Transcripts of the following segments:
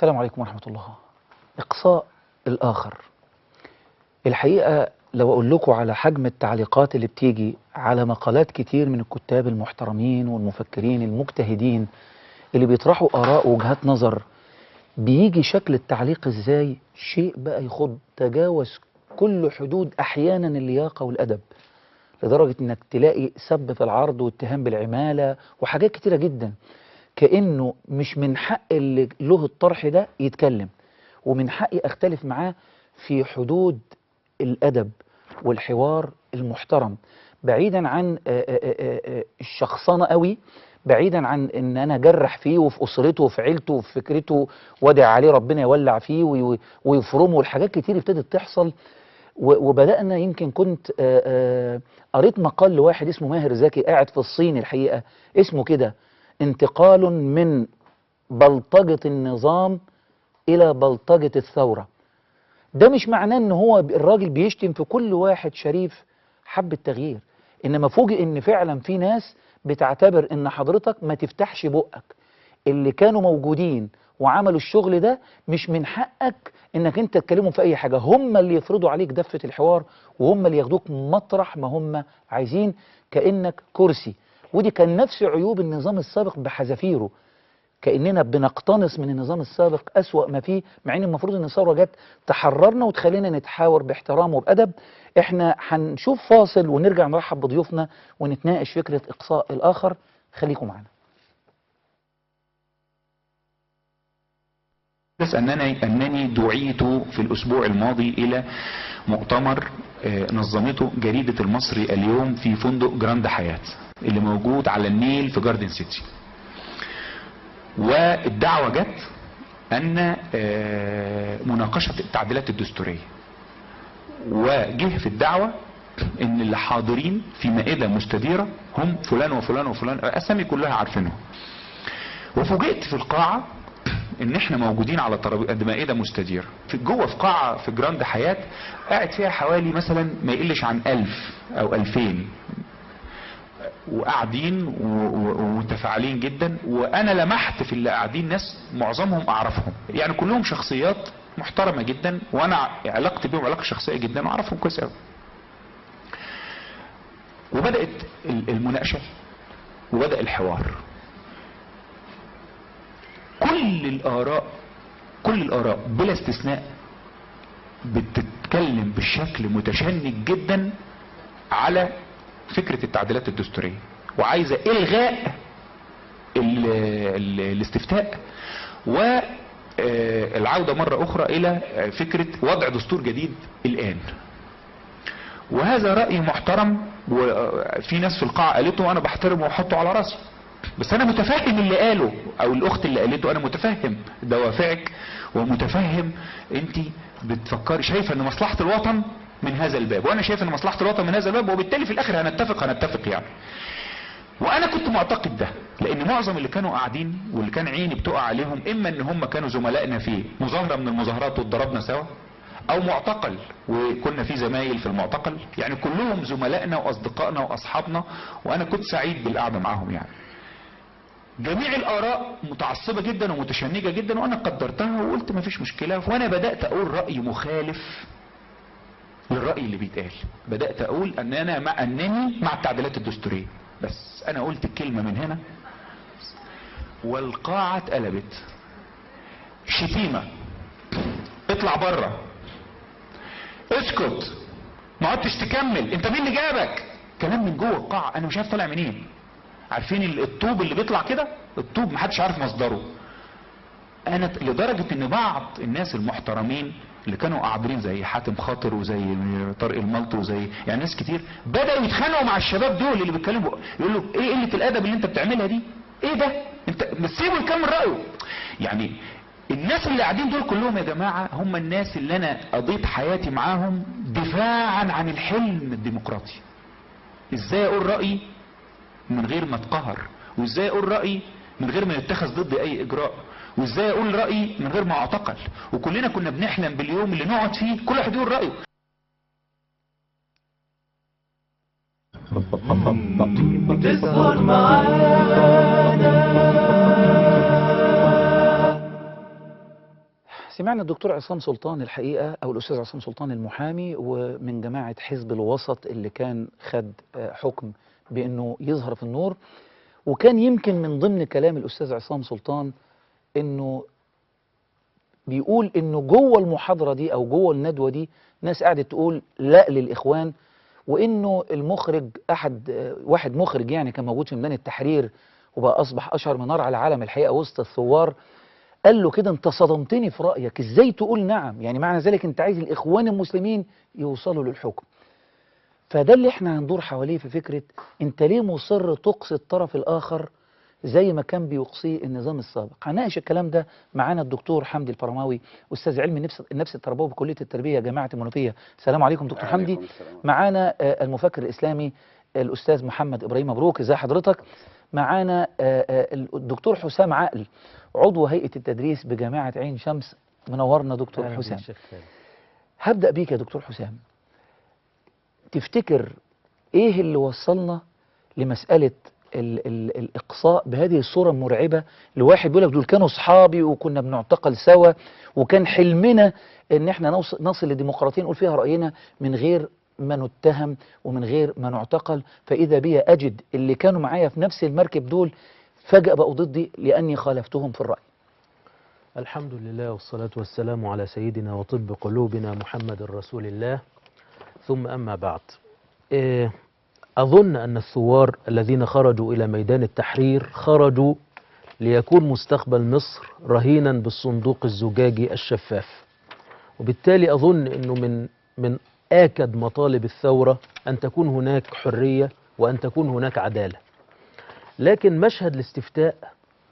السلام عليكم ورحمة الله. إقصاء الآخر. الحقيقة لو أقول لكم على حجم التعليقات اللي بتيجي على مقالات كتير من الكتاب المحترمين والمفكرين المجتهدين اللي بيطرحوا آراء ووجهات نظر، بيجي شكل التعليق إزاي؟ شيء بقى يخض، تجاوز كل حدود أحيانا اللياقة والأدب، لدرجة إنك تلاقي سب في العرض واتهام بالعمالة وحاجات كتيرة جدا، كأنه مش من حق اللي له الطرح ده يتكلم، ومن حقي أختلف معاه في حدود الأدب والحوار المحترم، بعيدا عن الشخصنة قوي، بعيدا عن ان انا اجرح فيه وفي اسرته وفي عيلته وفي فكرته وادعي عليه ربنا يولع فيه ويفرمه، والحاجات كتير ابتدت تحصل. وبدأنا، يمكن كنت قريت مقال لواحد اسمه ماهر زكي قاعد في الصين، الحقيقة اسمه كده انتقال من بلطجة النظام إلى بلطجة الثورة. ده مش معناه ان هو الراجل بيشتم في كل واحد شريف حب التغيير، انما فوجئ ان فعلا في ناس بتعتبر ان حضرتك ما تفتحش بقك، اللي كانوا موجودين وعملوا الشغل ده مش من حقك انك انت تتكلموا في اي حاجة، هم اللي يفرضوا عليك دفة الحوار وهم اللي ياخدوك مطرح ما هم عايزين كأنك كرسي. ودي كان نفس عيوب النظام السابق بحذافيره، كأننا بنقتنص من النظام السابق أسوأ ما فيه، مع ان المفروض ان الثورة جت تحررنا وتخلينا نتحاور باحترام وبأدب. احنا هنشوف فاصل ونرجع نرحب بضيوفنا ونتناقش فكرة إقصاء الآخر. خليكم معنا. أنني دعيت في الأسبوع الماضي إلى مؤتمر نظمته جريدة المصري اليوم في فندق جراند حياة اللي موجود على النيل في جاردن سيتي، والدعوة جت أن مناقشة التعديلات الدستورية، وجه في الدعوة أن اللي حاضرين في مائدة مستديرة هم فلان وفلان وفلان، أسامي كلها عارفينهم. وفوجئت في القاعة ان احنا موجودين على مائدة مستديرة جوه في قاعة في جراند حياة قاعد فيها حوالي مثلا ما يقلش عن 1000 أو 2000، وقاعدين ومتفاعلين جدا. وانا لمحت في اللي قاعدين ناس معظمهم اعرفهم، يعني كلهم شخصيات محترمة جدا، وانا علاقتي بيهم علاقة شخصية جدا واعرفهم كويس قوي. وبدأت المناقشة وبدأ الحوار. كل الآراء بلا استثناء بتتكلم بشكل متشنج جدا على فكرة التعديلات الدستورية، وعايزة إلغاء الاستفتاء والعودة مرة أخرى إلى فكرة وضع دستور جديد الآن. وهذا رأي محترم، وفي ناس في القاعة قالته وأنا بحترمه وأحطه على راسي، بس انا متفهم اللي قاله او الاخت اللي قالته، انا متفهم دوافعك ومتفهم انت بتفكري شايفه ان مصلحة الوطن من هذا الباب، وانا شايف ان مصلحة الوطن من هذا الباب، وبالتالي في الاخر هنتفق يعني. وانا كنت معتقد ده، لان معظم اللي كانوا قاعدين واللي كان عيني بتقع عليهم اما ان هم كانوا زملائنا في مظاهرة من المظاهرات واتضربنا سوا، او معتقل وكنا في زمايل في المعتقل، يعني كلهم زملائنا واصدقائنا واصحابنا، وانا كنت سعيد بالقعدة معاهم يعني. جميع الآراء متعصبة جدا ومتشنجة جدا، وانا قدرتها وقلت مفيش مشكلة. وانا بدأت اقول رأي مخالف للرأي اللي بيتقال، بدأت اقول انني مع التعديلات الدستورية، بس انا قلت الكلمة من هنا والقاعة اتقلبت شتيمة، اطلع بره، اسكت، ما عدتش تكمل، انت مين اللي جابك، كلام من جوه القاعة انا مش عارف طالع منين. عارفين الطوب اللي بيطلع كده، الطوب محدش عارف مصدره. انا لدرجة ان بعض الناس المحترمين اللي كانوا قاعدين زي حاتم خاطر وزي طارق الملط وزي يعني ناس كتير بدأوا يتخانقوا مع الشباب دول اللي بيتكلموا، يقولوا ايه قلة الادب اللي انت بتعملها دي، ايه ده، انت سيبوا يكمل رأيه. يعني الناس اللي قاعدين دول كلهم يا جماعة هم الناس اللي انا قضيت حياتي معاهم دفاعا عن الحلم الديمقراطي. ازاي اقول رأيي من غير ما اتقهر، وازاي اقول رأيي من غير ما يتخذ ضدي اي اجراء، وازاي اقول رأيي من غير ما اعتقل. وكلنا كنا بنحلم باليوم اللي نقعد فيه كل واحد يقول رأيه. تسهر معانا سمعنا الدكتور عصام سلطان الحقيقة، أو الأستاذ عصام سلطان المحامي ومن جماعة حزب الوسط اللي كان خد حكم بأنه يظهر في النور، وكان يمكن من ضمن كلام الأستاذ عصام سلطان أنه بيقول أنه جوه المحاضرة دي أو جوه الندوة دي ناس قاعدة تقول لا للإخوان، وأنه المخرج واحد مخرج يعني كان موجود في ميدان التحرير وبقى أصبح أشهر منار على العالم الحقيقة وسط الثوار، قال له كده انت صدمتني في رأيك، ازاي تقول نعم؟ يعني معنى ذلك انت عايز الاخوان المسلمين يوصلوا للحكم. فده اللي احنا هندور حواليه في فكرة انت ليه مصر تقصي الطرف الاخر زي ما كان بيقصيه النظام السابق. هناقش الكلام ده معانا الدكتور حمدي الفرماوي، استاذ علم النفس التربوي بكلية التربية جامعة المنوفية. السلام عليكم دكتور حمدي. معانا المفكر الاسلامي الاستاذ محمد ابراهيم مبروك، ازي حضرتك؟ معانا الدكتور حسام عقل عضو هيئة التدريس بجامعة عين شمس. منورنا دكتور حسام. هبدأ بيك يا دكتور حسام، تفتكر ايه اللي وصلنا لمسألة الإقصاء بهذه الصورة المرعبة؟ لواحد بيقول لك دول كانوا أصحابي وكنا بنعتقل سوا وكان حلمنا إن احنا نصل لديمقراطية نقول فيها رأينا من غير ما نتهم ومن غير ما نعتقل، فإذا بي أجد اللي كانوا معايا في نفس المركب دول فجأة بقوا ضدي لأني خالفتهم في الرأي. الحمد لله والصلاة والسلام على سيدنا وطب قلوبنا محمد رسول الله، ثم أما بعد. أظن أن الثوار الذين خرجوا إلى ميدان التحرير خرجوا ليكون مستقبل مصر رهينا بالصندوق الزجاجي الشفاف، وبالتالي أظن أنه من آكد مطالب الثورة أن تكون هناك حرية وأن تكون هناك عدالة. لكن مشهد الاستفتاء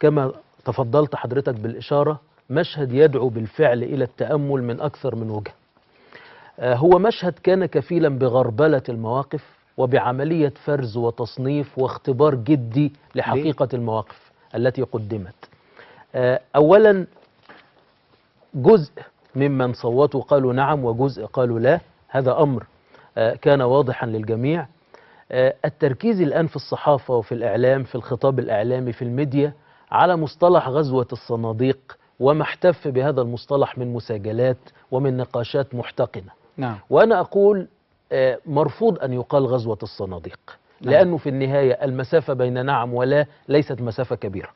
كما تفضلت حضرتك بالإشارة مشهد يدعو بالفعل إلى التأمل من أكثر من وجه. هو مشهد كان كفيلا بغربلة المواقف وبعملية فرز وتصنيف واختبار جدي لحقيقة المواقف التي قدمت. أولا جزء ممن صوتوا قالوا نعم وجزء قالوا لا، هذا أمر كان واضحا للجميع. التركيز الآن في الصحافة وفي الإعلام في الخطاب الإعلامي في الميديا على مصطلح غزوة الصناديق وما احتف بهذا المصطلح من مساجلات ومن نقاشات محتقنة. نعم. وأنا أقول مرفوض أن يقال غزوة الصناديق. نعم. لأنه في النهاية المسافة بين نعم ولا ليست مسافة كبيرة.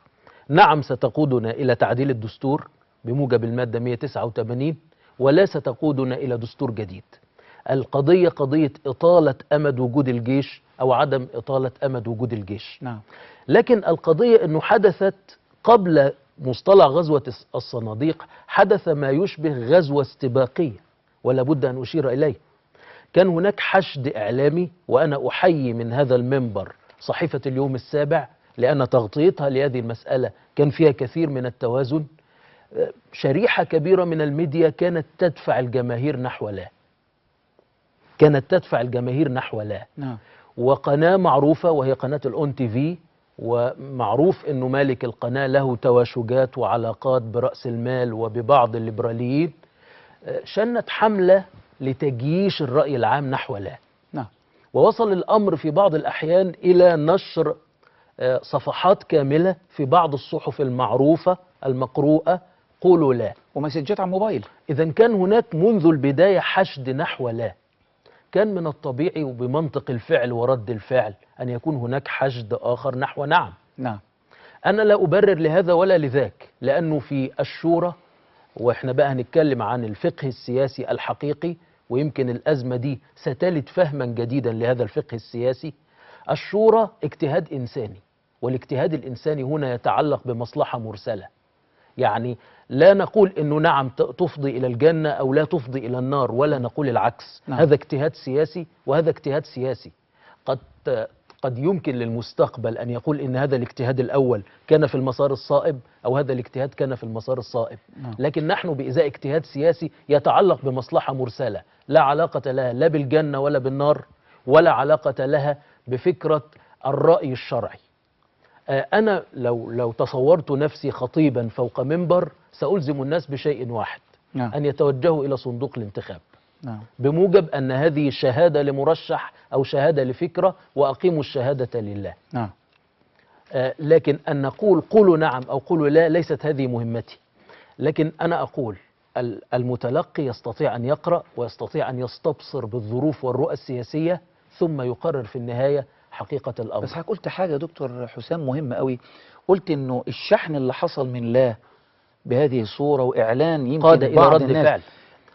نعم ستقودنا إلى تعديل الدستور بموجب المادة 189 ولا ستقودنا إلى دستور جديد. القضية قضية إطالة أمد وجود الجيش أو عدم إطالة أمد وجود الجيش. نعم. لكن القضية أنه حدثت قبل مصطلح غزوة الصناديق حدث ما يشبه غزوة استباقية ولا بد أن أشير إليه. كان هناك حشد إعلامي، وأنا أحيي من هذا المنبر صحيفة اليوم السابع لأن تغطيتها لهذه المسألة كان فيها كثير من التوازن. شريحة كبيرة من الميديا كانت تدفع الجماهير نحو لا، كانت تدفع الجماهير نحو لا. نعم. وقناة معروفة وهي قناة الأون تي في، ومعروف أنه مالك القناة له تواشجات وعلاقات برأس المال وببعض الليبراليين، شنت حملة لتجييش الرأي العام نحو لا. نعم. ووصل الأمر في بعض الأحيان إلى نشر صفحات كاملة في بعض الصحف المعروفة المقروءة قولوا لا، ومسجات على الموبايل. إذن كان هناك منذ البداية حشد نحو لا. كان من الطبيعي وبمنطق الفعل ورد الفعل أن يكون هناك حشد آخر نحو نعم. نعم. أنا لا أبرر لهذا ولا لذاك، لأنه في الشورى، وإحنا بقى هنتكلم عن الفقه السياسي الحقيقي، ويمكن الأزمة دي ستلد فهما جديدا لهذا الفقه السياسي. الشورى اجتهاد إنساني، والاجتهاد الإنساني هنا يتعلق بمصلحة مرسلة. يعني لا نقول إنه نعم تفضي إلى الجنة أو لا تفضي إلى النار، ولا نقول العكس. نعم. هذا اجتهاد سياسي وهذا اجتهاد سياسي. قد يمكن للمستقبل أن يقول إن هذا الاجتهاد الأول كان في المسار الصائب أو هذا الاجتهاد كان في المسار الصائب. نعم. لكن نحن بإزاء اجتهاد سياسي يتعلق بمصلحة مرسلة لا علاقة لها لا بالجنة ولا بالنار، ولا علاقة لها بفكرة الرأي الشرعي. أنا لو تصورت نفسي خطيبا فوق منبر سألزم الناس بشيء واحد. نعم. أن يتوجهوا إلى صندوق الانتخاب. نعم. بموجب أن هذه شهادة لمرشح أو شهادة لفكرة، وأقيموا الشهادة لله. نعم. لكن أن نقول قولوا نعم أو قولوا لا ليست هذه مهمتي. لكن أنا أقول المتلقي يستطيع أن يقرأ ويستطيع أن يستبصر بالظروف والرؤى السياسية ثم يقرر في النهاية حقيقة الأمر. بس حضرتك قلت حاجة يا دكتور حسام مهمة قوي، قلت إنه الشحن اللي حصل من لا بهذه الصورة وإعلان يمكن قاد إلى بعض رد الناس فعل.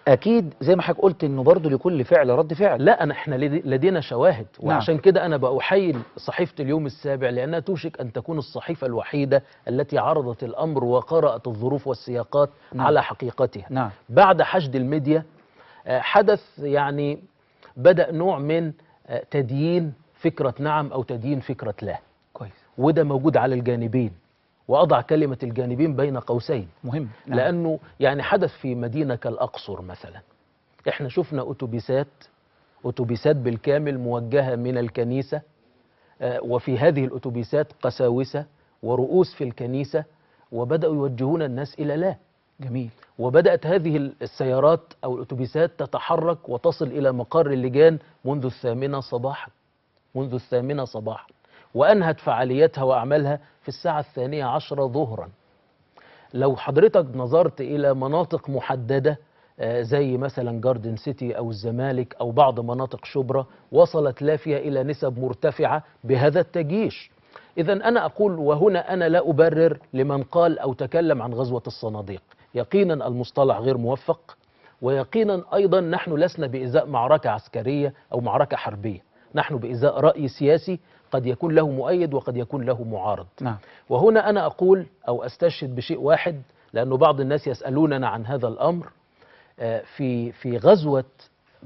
أكيد زي ما حضرتك قلت إنه برضه لكل فعل رد فعل. لا، احنا لدينا شواهد، نعم. وعشان كده انا بأحيي صحيفة اليوم السابع لانها توشك ان تكون الصحيفة الوحيدة التي عرضت الامر وقرأت الظروف والسياقات نعم. على حقيقتها. نعم. بعد حشد الميديا حدث يعني بدأ نوع من تديين فكرة نعم او تديين فكرة لا، كويس. وده موجود على الجانبين، وأضع كلمة الجانبين بين قوسين مهم. نعم. لأنه يعني حدث في مدينة كالأقصر مثلا، احنا شفنا أتوبيسات بالكامل موجهة من الكنيسة، وفي هذه الأتوبيسات قساوسة ورؤوس في الكنيسة، وبدأوا يوجهون الناس إلى لا. جميل. وبدأت هذه السيارات أو الأتوبيسات تتحرك وتصل إلى مقر اللجان منذ 8 صباحا، وأنهت فعاليتها وأعمالها في 12:00 ظهرا. لو حضرتك نظرت إلى مناطق محددة زي مثلا جاردن سيتي أو الزمالك أو بعض مناطق شبرا، وصلت لا فيها إلى نسب مرتفعة بهذا التجيش. إذا أنا أقول، وهنا أنا لا أبرر لمن قال أو تكلم عن غزوة الصناديق، يقينا المصطلح غير موفق، ويقينا أيضا نحن لسنا بإزاء معركة عسكرية أو معركة حربية، نحن بإزاء رأي سياسي قد يكون له مؤيد وقد يكون له معارض. نعم. وهنا أنا أقول أو أستشهد بشيء واحد، لأنه بعض الناس يسألوننا عن هذا الأمر. في غزوة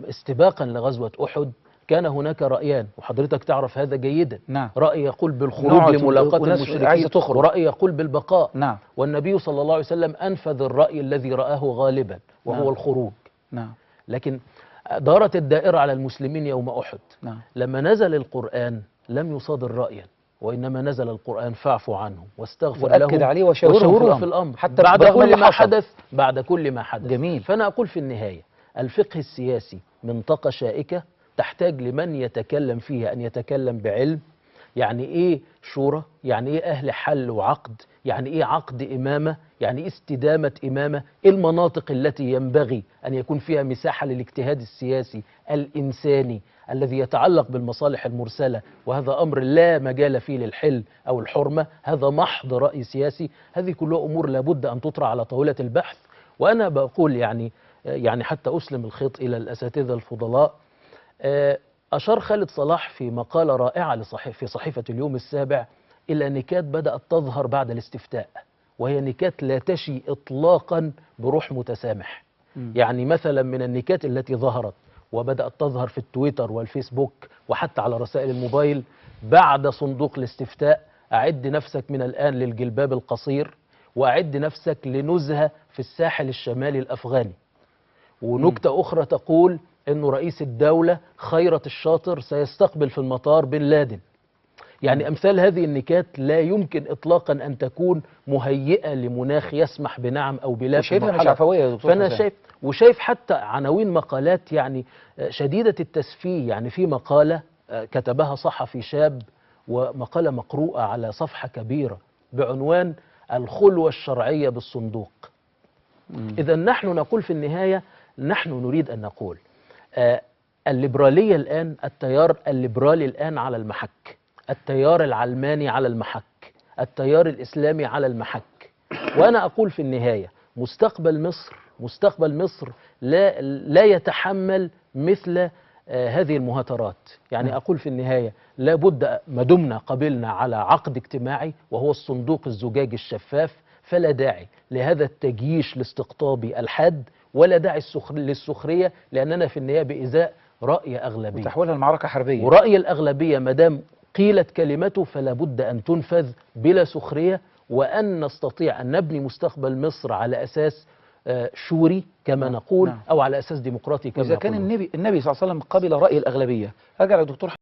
استباقا لغزوة أحد كان هناك رأيان، وحضرتك تعرف هذا جيدا. نعم. رأي يقول بالخروج لملاقاة المشركين، ورأي يقول بالبقاء. نعم. والنبي صلى الله عليه وسلم أنفذ الرأي الذي رآه غالبا وهو نعم. الخروج. نعم. لكن دارت الدائرة على المسلمين يوم أحد. نعم. لما نزل القرآن لم يصادر رأيا، وإنما نزل القرآن فاعفوا عنهم واستغفر لهم وأكد عليه وشاورهم في الأمر حتى بعد رغم كل اللي ما حصل. حدث. بعد كل ما حدث. جميل. فأنا أقول في النهاية الفقه السياسي منطقة شائكة تحتاج لمن يتكلم فيها أن يتكلم بعلم. يعني إيه شورى؟ يعني إيه أهل حل وعقد؟ يعني إيه عقد إمامة؟ يعني إيه استدامة إمامة؟ إيه المناطق التي ينبغي أن يكون فيها مساحة للاجتهاد السياسي الإنساني الذي يتعلق بالمصالح المرسلة، وهذا أمر لا مجال فيه للحل أو الحرمة، هذا محض رأي سياسي. هذه كلها أمور لابد أن تطرح على طاولة البحث. وأنا بقول يعني حتى أسلم الخيط إلى الأساتذة الفضلاء، أشار خالد صلاح في مقالة رائعة في صحيفة اليوم السابع إلى نكات بدأت تظهر بعد الاستفتاء، وهي نكات لا تشي إطلاقا بروح متسامح. يعني مثلا من النكات التي ظهرت وبدأت تظهر في التويتر والفيسبوك وحتى على رسائل الموبايل: بعد صندوق الاستفتاء أعد نفسك من الآن للجلباب القصير، وأعد نفسك لنزهة في الساحل الشمالي الأفغاني. ونكتة أخرى تقول أنه رئيس الدولة خيرت الشاطر سيستقبل في المطار بن لادن. يعني أمثال هذه النكات لا يمكن إطلاقا أن تكون مهيئة لمناخ يسمح بنعم أو بلا. شايفها مش عفوية يا دكتور فأنا شايف حتى عناوين مقالات يعني شديدة التسفيه. يعني في مقالة كتبها صحفي شاب، ومقالة مقروءة على صفحة كبيرة بعنوان الخلوة الشرعية بالصندوق. إذا نحن نقول في النهاية، نحن نريد أن نقول الليبرالية الآن، التيار الليبرالي الآن على المحك، التيار العلماني على المحك، التيار الإسلامي على المحك. وأنا أقول في النهاية مستقبل مصر لا يتحمل مثل هذه المهاترات. يعني أقول في النهاية لابد ما دمنا قبلنا على عقد اجتماعي وهو الصندوق الزجاجي الشفاف، فلا داعي لهذا التجييش الاستقطابي الحاد، ولا داعي للسخرية، لأننا في النهاية بإزاء رأي أغلبية وتحويلها لمعركة حربية. ورأي الأغلبية مدام قيلت كلمته فلا بد أن تنفذ بلا سخرية، وأن نستطيع أن نبني مستقبل مصر على أساس شوري كما نقول، أو على أساس ديمقراطي كما إذا نقول. كان النبي صلى الله عليه وسلم قبل رأي الأغلبية، أرجع للدكتور